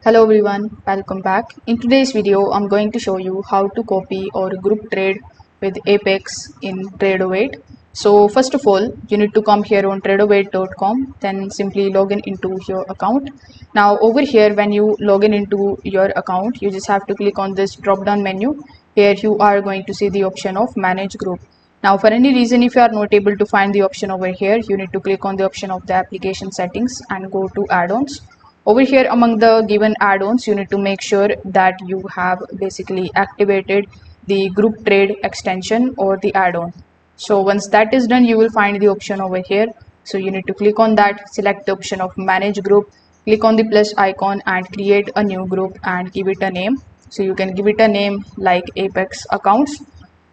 Hello everyone, welcome back. In today's video, I'm going to show you how to copy or group trade with Apex in Tradovate. So first of all, you need to come here on tradovate.com, then simply log in into your account. Now over here, when you log in into your account, you just have to click on this drop down menu. Here you are going to see the option of manage group. Now for any reason, if you are not able to find the option over here, you need to click on the option of the application settings and go to add-ons. Over here among the given add-ons, you need to make sure that you have basically activated the group trade extension or the add-on. So once that is done, you will find the option over here. So you need to click on that, select the option of manage group, click on the plus icon and create a new group and give it a name. So you can give it a name like Apex accounts.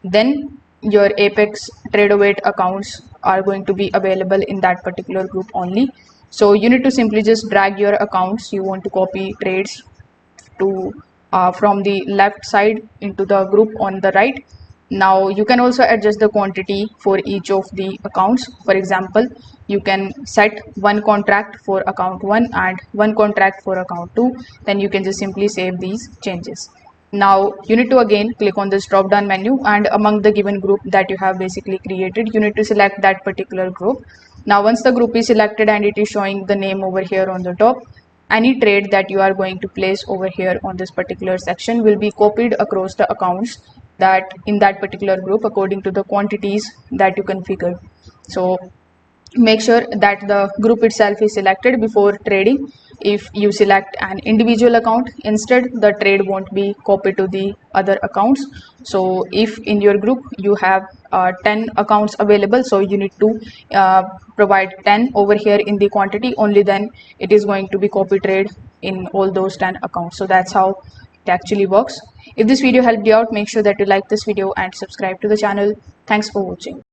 Then your Apex Tradovate accounts are going to be available in that particular group only. So you need to simply just drag your accounts you want to copy trades to from the left side into the group on the right. Now you can also adjust the quantity for each of the accounts. For example, you can set one contract for account 1 and one contract for account 2. Then you can just simply save these changes. Now you need to again click on this drop down menu, and among the given group that you have basically created, you need to select that particular group. Now once the group is selected and it is showing the name over here on the top, any trade that you are going to place over here on this particular section will be copied across the accounts that in that particular group according to the quantities that you configured. So make sure that the group itself is selected before trading. If you select an individual account instead, the trade won't be copied to the other accounts. So if in your group you have 10 accounts available, so you need to provide 10 over here in the quantity, only then it is going to be copy trade in all those 10 accounts. So that's how it actually works. If this video helped you out, make sure that you like this video and subscribe to the channel. Thanks for watching.